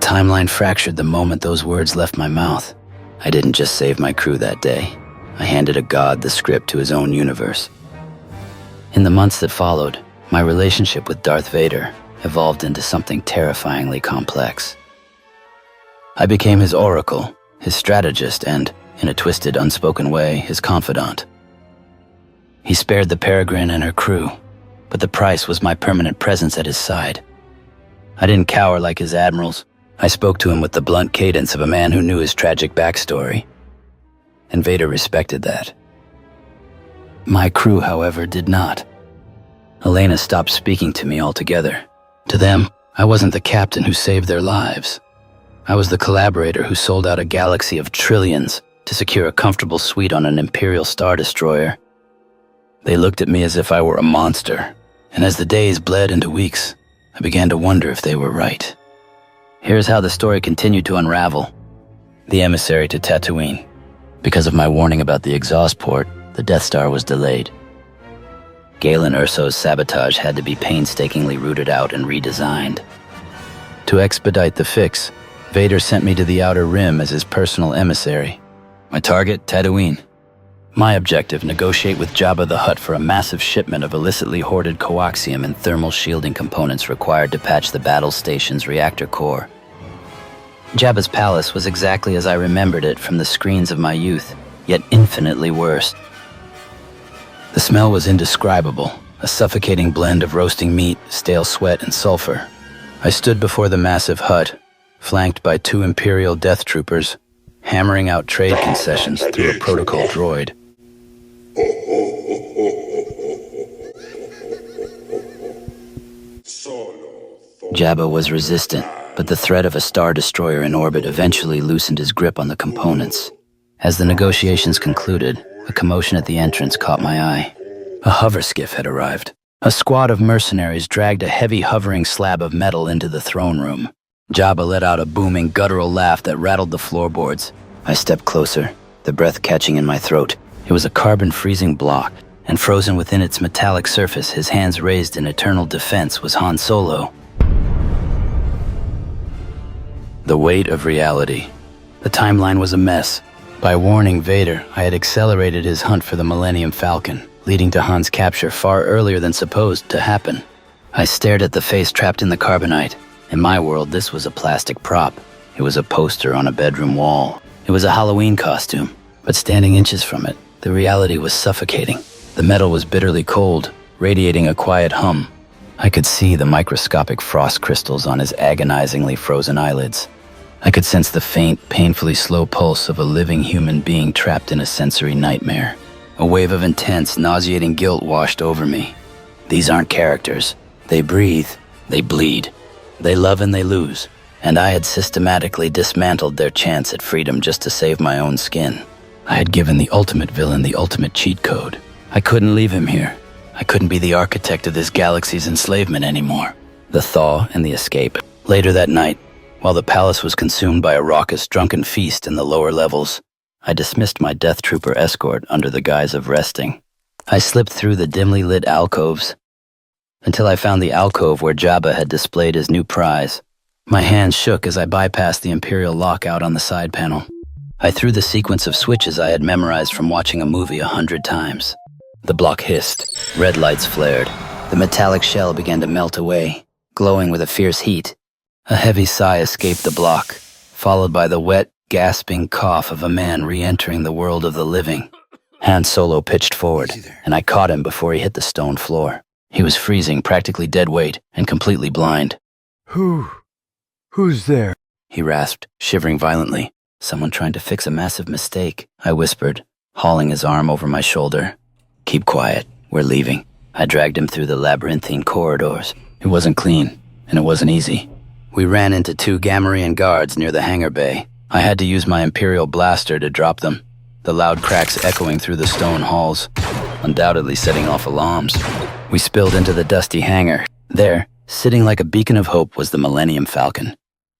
timeline fractured the moment those words left my mouth. I didn't just save my crew that day. I handed a god the script to his own universe. In the months that followed, my relationship with Darth Vader evolved into something terrifyingly complex. I became his oracle, his strategist, and, in a twisted, unspoken way, his confidant. He spared the Peregrine and her crew, but the price was my permanent presence at his side. I didn't cower like his admirals. I spoke to him with the blunt cadence of a man who knew his tragic backstory. And Vader respected that. My crew, however, did not. Elena stopped speaking to me altogether. To them, I wasn't the captain who saved their lives. I was the collaborator who sold out a galaxy of trillions to secure a comfortable suite on an Imperial Star Destroyer. They looked at me as if I were a monster, and as the days bled into weeks, I began to wonder if they were right. Here's how the story continued to unravel. The emissary to Tatooine. Because of my warning about the exhaust port, the Death Star was delayed. Galen Erso's sabotage had to be painstakingly rooted out and redesigned. To expedite the fix, Vader sent me to the Outer Rim as his personal emissary. My target, Tatooine. My objective, negotiate with Jabba the Hutt for a massive shipment of illicitly hoarded coaxium and thermal shielding components required to patch the battle station's reactor core. Jabba's palace was exactly as I remembered it from the screens of my youth, yet infinitely worse. The smell was indescribable, a suffocating blend of roasting meat, stale sweat, and sulfur. I stood before the massive hut, flanked by 2 Imperial death troopers, hammering out trade concessions through a protocol droid. Jabba was resistant, but the threat of a Star Destroyer in orbit eventually loosened his grip on the components. As the negotiations concluded, a commotion at the entrance caught my eye. A hover skiff had arrived. A squad of mercenaries dragged a heavy hovering slab of metal into the throne room. Jabba let out a booming, guttural laugh that rattled the floorboards. I stepped closer, the breath catching in my throat. It was a carbon-freezing block, and frozen within its metallic surface, his hands raised in eternal defense, was Han Solo. The weight of reality. The timeline was a mess. By warning Vader, I had accelerated his hunt for the Millennium Falcon, leading to Han's capture far earlier than supposed to happen. I stared at the face trapped in the carbonite. In my world, this was a plastic prop. It was a poster on a bedroom wall. It was a Halloween costume, but standing inches from it, the reality was suffocating. The metal was bitterly cold, radiating a quiet hum. I could see the microscopic frost crystals on his agonizingly frozen eyelids. I could sense the faint, painfully slow pulse of a living human being trapped in a sensory nightmare. A wave of intense, nauseating guilt washed over me. These aren't characters. They breathe. They bleed. They love and they lose. And I had systematically dismantled their chance at freedom just to save my own skin. I had given the ultimate villain the ultimate cheat code. I couldn't leave him here. I couldn't be the architect of this galaxy's enslavement anymore. The thaw and the escape. Later that night, while the palace was consumed by a raucous, drunken feast in the lower levels, I dismissed my death trooper escort under the guise of resting. I slipped through the dimly lit alcoves until I found the alcove where Jabba had displayed his new prize. My hands shook as I bypassed the Imperial lockout on the side panel. I threw the sequence of switches I had memorized from watching a movie 100 times. The block hissed, red lights flared. The metallic shell began to melt away, glowing with a fierce heat. A heavy sigh escaped the block, followed by the wet, gasping cough of a man re-entering the world of the living. Han Solo pitched forward, and I caught him before he hit the stone floor. He was freezing, practically dead weight, and completely blind. Who's there? He rasped, shivering violently. Someone trying to fix a massive mistake, I whispered, hauling his arm over my shoulder. Keep quiet, we're leaving. I dragged him through the labyrinthine corridors. It wasn't clean, and it wasn't easy. We ran into 2 Gamorrean guards near the hangar bay. I had to use my Imperial blaster to drop them, the loud cracks echoing through the stone halls, undoubtedly setting off alarms. We spilled into the dusty hangar. There, sitting like a beacon of hope, was the Millennium Falcon,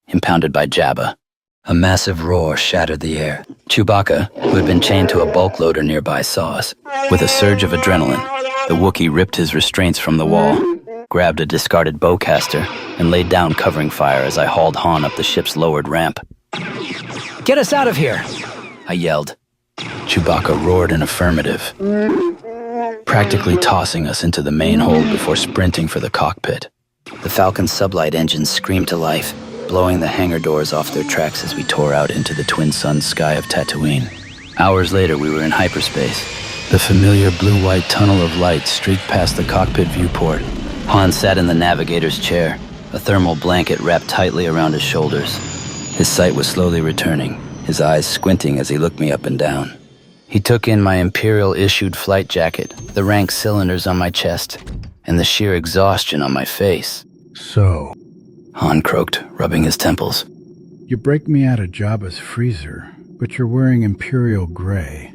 impounded by Jabba. A massive roar shattered the air. Chewbacca, who had been chained to a bulk loader nearby, saw us. With a surge of adrenaline, the Wookiee ripped his restraints from the wall. grabbed a discarded bowcaster, and laid down covering fire as I hauled Han up the ship's lowered ramp. "Get us out of here!" I yelled. Chewbacca roared an affirmative, practically tossing us into the main hold before sprinting for the cockpit. The Falcon's sublight engines screamed to life, blowing the hangar doors off their tracks as we tore out into the twin sun sky of Tatooine. Hours later, we were in hyperspace. The familiar blue-white tunnel of light streaked past the cockpit viewport. Han sat in the navigator's chair, a thermal blanket wrapped tightly around his shoulders. His sight was slowly returning, his eyes squinting as he looked me up and down. He took in my Imperial-issued flight jacket, the rank cylinders on my chest, and the sheer exhaustion on my face. "So," Han croaked, rubbing his temples. "you break me out of Jabba's freezer, but you're wearing Imperial gray.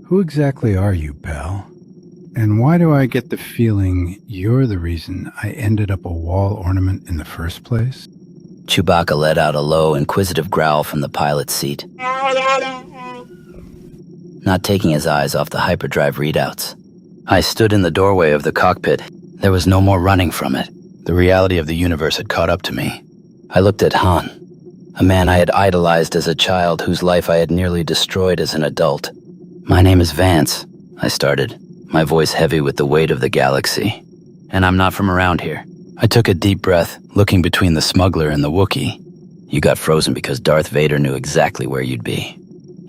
Who exactly are you, pal? And why do I get the feeling you're the reason I ended up a wall ornament in the first place?" Chewbacca let out a low, inquisitive growl from the pilot's seat, not taking his eyes off the hyperdrive readouts. I stood in the doorway of the cockpit. There was no more running from it. The reality of the universe had caught up to me. I looked at Han, a man I had idolized as a child whose life I had nearly destroyed as an adult. "My name is Vance," I started, my voice heavy with the weight of the galaxy. "And I'm not from around here." I took a deep breath, looking between the smuggler and the Wookiee. "You got frozen because Darth Vader knew exactly where you'd be.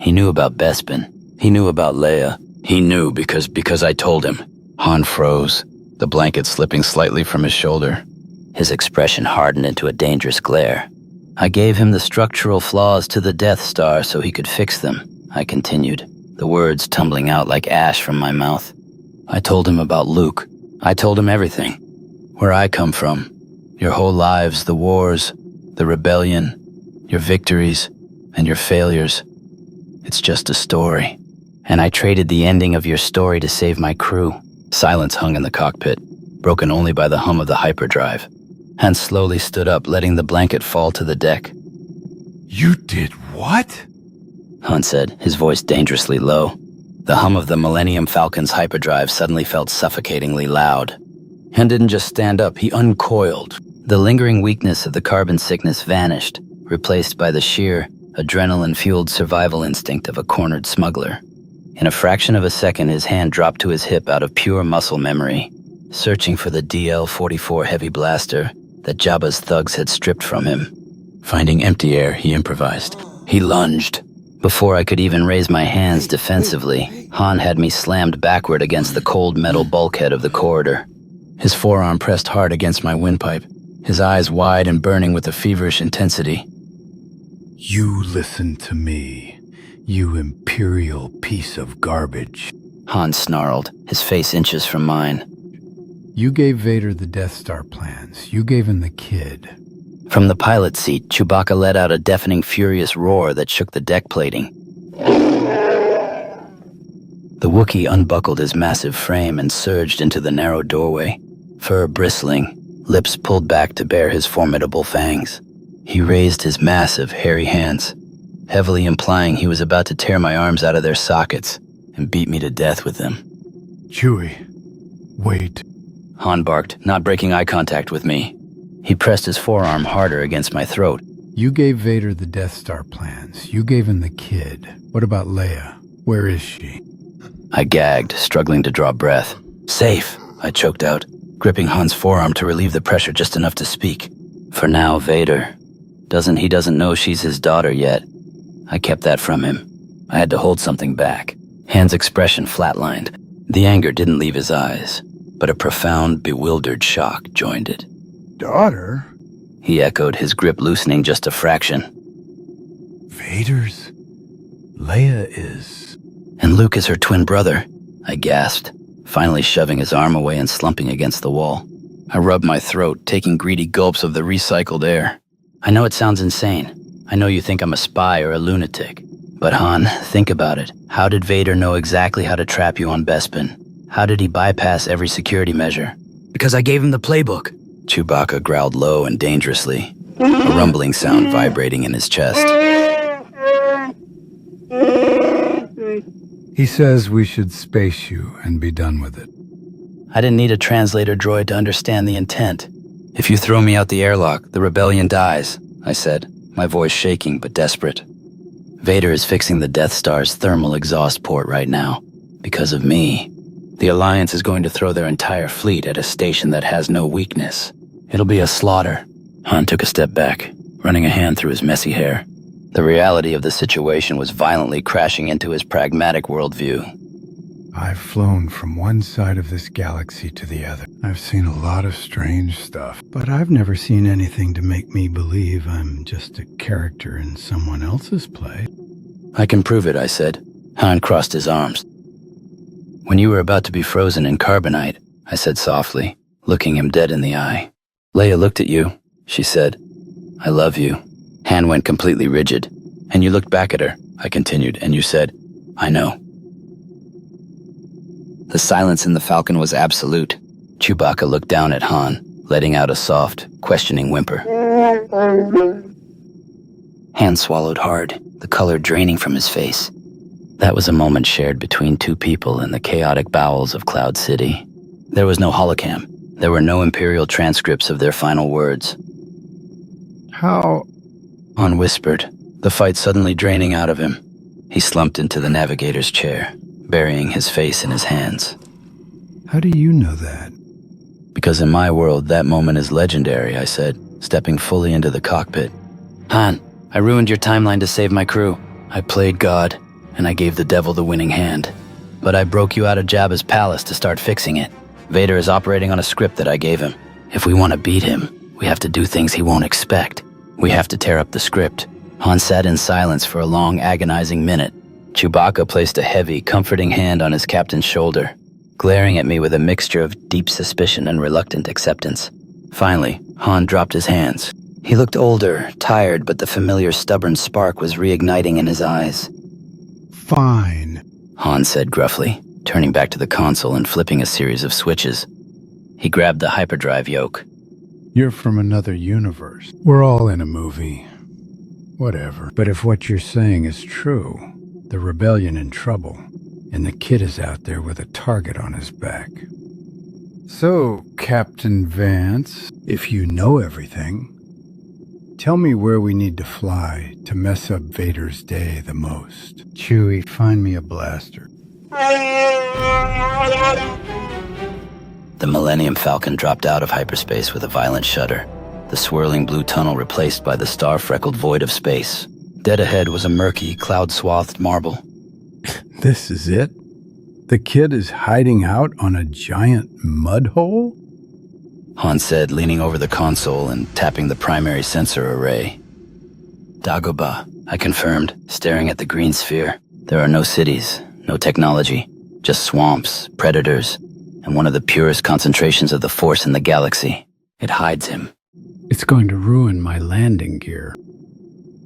He knew about Bespin. He knew about Leia. He knew because I told him." Han froze, the blanket slipping slightly from his shoulder. His expression hardened into a dangerous glare. "I gave him the structural flaws to the Death Star so he could fix them," I continued, the words tumbling out like ash from my mouth. "I told him about Luke. I told him everything. Where I come from. Your whole lives, the wars, the rebellion, your victories, and your failures. It's just a story. And I traded the ending of your story to save my crew." Silence hung in the cockpit, broken only by the hum of the hyperdrive. Han slowly stood up, letting the blanket fall to the deck. "You did what?" Han said, his voice dangerously low. The hum of the Millennium Falcon's hyperdrive suddenly felt suffocatingly loud. Han didn't just stand up, he uncoiled. The lingering weakness of the carbon sickness vanished, replaced by the sheer, adrenaline-fueled survival instinct of a cornered smuggler. In a fraction of a second, his hand dropped to his hip out of pure muscle memory, searching for the DL-44 heavy blaster that Jabba's thugs had stripped from him. Finding empty air, he improvised. He lunged. Before I could even raise my hands defensively, Han had me slammed backward against the cold metal bulkhead of the corridor. His forearm pressed hard against my windpipe, his eyes wide and burning with a feverish intensity. "You listen to me, you Imperial piece of garbage," Han snarled, his face inches from mine. "You gave Vader the Death Star plans. You gave him the kid." From the pilot's seat, Chewbacca let out a deafening, furious roar that shook the deck plating. The Wookiee unbuckled his massive frame and surged into the narrow doorway, fur bristling, lips pulled back to bare his formidable fangs. He raised his massive, hairy hands, heavily implying he was about to tear my arms out of their sockets and beat me to death with them. "Chewie, wait." Han barked, not breaking eye contact with me. He pressed his forearm harder against my throat. "You gave Vader the Death Star plans. You gave him the kid. What about Leia? Where is she?" I gagged, struggling to draw breath. "Safe," I choked out, gripping Han's forearm to relieve the pressure just enough to speak. "For now, Vader. He doesn't know she's his daughter yet. I kept that from him. I had to hold something back." Han's expression flatlined. The anger didn't leave his eyes, but a profound, bewildered shock joined it. "Daughter?" He echoed, his grip loosening just a fraction. "Vader's? Leia is..." "And Luke is her twin brother," I gasped, finally shoving his arm away and slumping against the wall. I rubbed my throat, taking greedy gulps of the recycled air. "I know it sounds insane. I know you think I'm a spy or a lunatic. But Han, think about it. How did Vader know exactly how to trap you on Bespin? How did he bypass every security measure?" "Because I gave him the playbook," Chewbacca growled low and dangerously, a rumbling sound vibrating in his chest. "He says we should space you and be done with it." I didn't need a translator droid to understand the intent. "If you throw me out the airlock, the rebellion dies," I said, my voice shaking but desperate. "Vader is fixing the Death Star's thermal exhaust port right now. Because of me. The Alliance is going to throw their entire fleet at a station that has no weakness. It'll be a slaughter." Han took a step back, running a hand through his messy hair. The reality of the situation was violently crashing into his pragmatic worldview. I've flown from one side of this galaxy to the other. I've seen a lot of strange stuff, but I've never seen anything to make me believe I'm just a character in someone else's play. "I can prove it," I said. Han crossed his arms. "When you were about to be frozen in carbonite," I said softly, looking him dead in the eye. "Leia looked at you," she said. "I love you." Han went completely rigid. "And you looked back at her," I continued, "and you said, 'I know.'" The silence in the Falcon was absolute. Chewbacca looked down at Han, letting out a soft, questioning whimper. Han swallowed hard, the color draining from his face. That was a moment shared between two people in the chaotic bowels of Cloud City. There was no holocam. There were no Imperial transcripts of their final words. How? Han whispered, the fight suddenly draining out of him. He slumped into the navigator's chair, burying his face in his hands. How do you know that? "Because in my world, that moment is legendary," I said, stepping fully into the cockpit. "Han, I ruined your timeline to save my crew. I played God, and I gave the devil the winning hand. But I broke you out of Jabba's palace to start fixing it. Vader is operating on a script that I gave him. If we want to beat him, we have to do things he won't expect. We have to tear up the script." Han sat in silence for a long, agonizing minute. Chewbacca placed a heavy, comforting hand on his captain's shoulder, glaring at me with a mixture of deep suspicion and reluctant acceptance. Finally, Han dropped his hands. He looked older, tired, but the familiar stubborn spark was reigniting in his eyes. Fine, Han said gruffly, turning back to the console and flipping a series of switches. He grabbed the hyperdrive yoke. You're from another universe. We're all in a movie. Whatever. But if what you're saying is true, the rebellion in trouble, and the kid is out there with a target on his back. So, Captain Vance, if you know everything, tell me where we need to fly to mess up Vader's day the most. Chewie, find me a blaster. The Millennium Falcon dropped out of hyperspace with a violent shudder, the swirling blue tunnel replaced by the star-freckled void of space. Dead ahead was a murky, cloud-swathed marble. This is it? The kid is hiding out on a giant mud hole? Han said, leaning over the console and tapping the primary sensor array. "Dagobah," I confirmed, staring at the green sphere. "There are no cities, no technology, just swamps, predators, and one of the purest concentrations of the Force in the galaxy. It hides him." It's going to ruin my landing gear.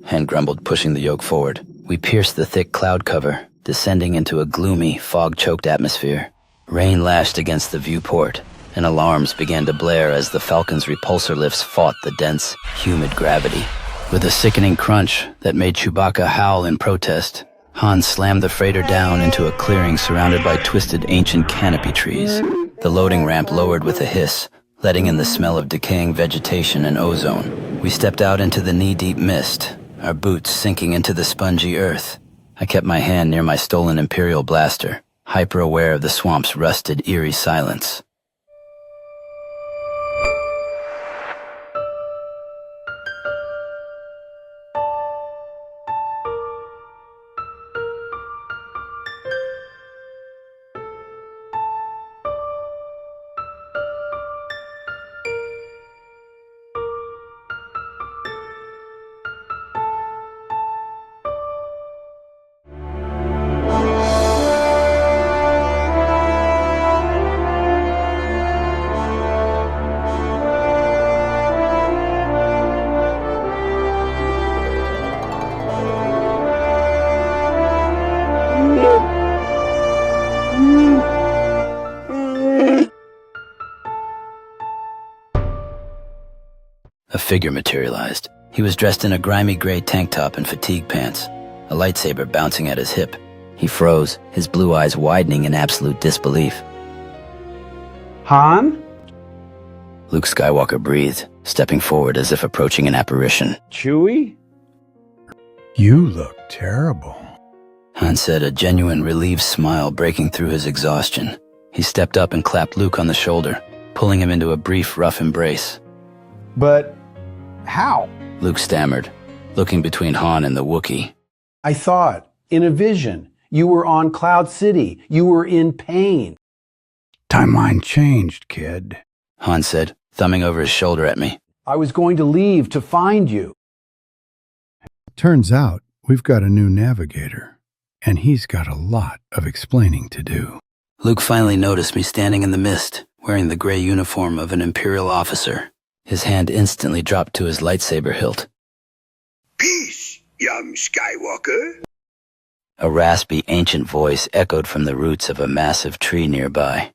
Han grumbled, pushing the yoke forward. We pierced the thick cloud cover, descending into a gloomy, fog-choked atmosphere. Rain lashed against the viewport, and alarms began to blare as the Falcon's repulsor lifts fought the dense, humid gravity. With a sickening crunch that made Chewbacca howl in protest, Han slammed the freighter down into a clearing surrounded by twisted ancient canopy trees. The loading ramp lowered with a hiss, letting in the smell of decaying vegetation and ozone. We stepped out into the knee-deep mist, our boots sinking into the spongy earth. I kept my hand near my stolen Imperial blaster, hyper-aware of the swamp's rusted, eerie silence. A figure materialized. He was dressed in a grimy gray tank top and fatigue pants, a lightsaber bouncing at his hip. He froze, his blue eyes widening in absolute disbelief. Han? Luke Skywalker breathed, stepping forward as if approaching an apparition. Chewie? You look terrible. Han said, a genuine relieved smile breaking through his exhaustion. He stepped up and clapped Luke on the shoulder, pulling him into a brief, rough embrace. But how? Luke stammered, looking between Han and the Wookiee. I thought, in a vision, you were on Cloud City. You were in pain. Timeline changed, kid. Han said, thumbing over his shoulder at me. I was going to leave to find you. Turns out we've got a new navigator, and he's got a lot of explaining to do. Luke finally noticed me standing in the mist, wearing the gray uniform of an Imperial officer. His hand instantly dropped to his lightsaber hilt. Peace, young Skywalker. A raspy, ancient voice echoed from the roots of a massive tree nearby.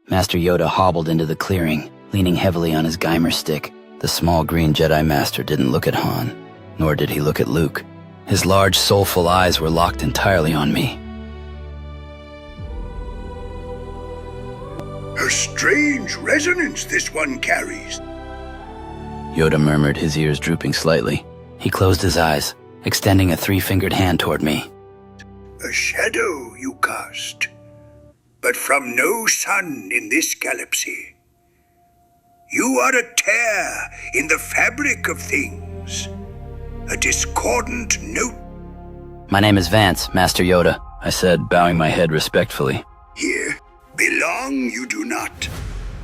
Master Yoda hobbled into the clearing, leaning heavily on his Geimer stick. The small green Jedi Master didn't look at Han, nor did he look at Luke. His large, soulful eyes were locked entirely on me. A strange resonance this one carries. Yoda murmured, his ears drooping slightly. He closed his eyes, extending a three-fingered hand toward me. A shadow you cast, but from no sun in this galaxy. You are a tear in the fabric of things, a discordant note. My name is Vance, Master Yoda, I said, bowing my head respectfully. Here belong you do not,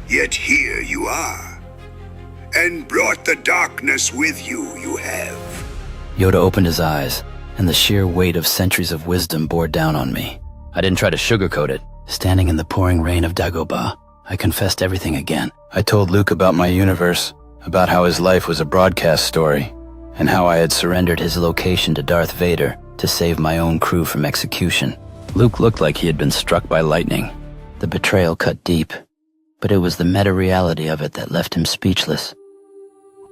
yet here you are, and brought the darkness with you, you have. Yoda opened his eyes, and the sheer weight of centuries of wisdom bore down on me. I didn't try to sugarcoat it. Standing in the pouring rain of Dagobah, I confessed everything again. I told Luke about my universe, about how his life was a broadcast story, and how I had surrendered his location to Darth Vader to save my own crew from execution. Luke looked like he had been struck by lightning. The betrayal cut deep, but it was the meta-reality of it that left him speechless.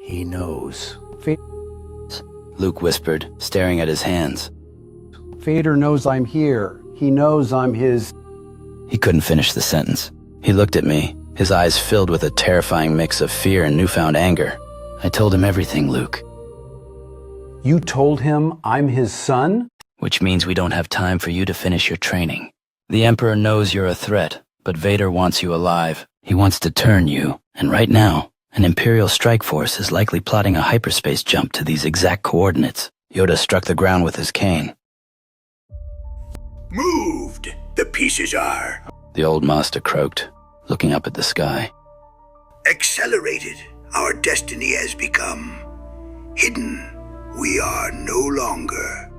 He knows. Luke whispered, staring at his hands. Vader knows I'm here. He knows I'm his... He couldn't finish the sentence. He looked at me, his eyes filled with a terrifying mix of fear and newfound anger. I told him everything, Luke. You told him I'm his son? Which means we don't have time for you to finish your training. The Emperor knows you're a threat, but Vader wants you alive. He wants to turn you, and right now, an Imperial strike force is likely plotting a hyperspace jump to these exact coordinates. Yoda struck the ground with his cane. Moved, the pieces are. The old master croaked, looking up at the sky. Accelerated, our destiny has become. Hidden, we are no longer.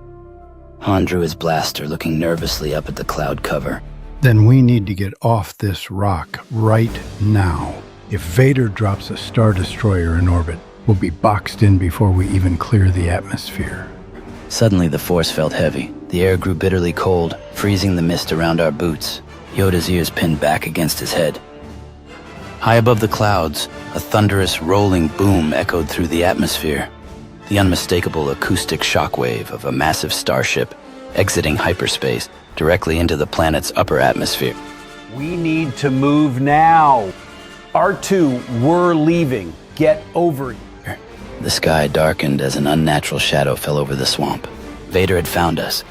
Han drew his blaster, looking nervously up at the cloud cover. Then we need to get off this rock right now. If Vader drops a Star Destroyer in orbit, we'll be boxed in before we even clear the atmosphere. Suddenly the force felt heavy. The air grew bitterly cold, freezing the mist around our boots. Yoda's ears pinned back against his head. High above the clouds, a thunderous, rolling boom echoed through the atmosphere. The unmistakable acoustic shockwave of a massive starship exiting hyperspace directly into the planet's upper atmosphere. We need to move now. R2, we're leaving. Get over it. The sky darkened as an unnatural shadow fell over the swamp. Vader had found us,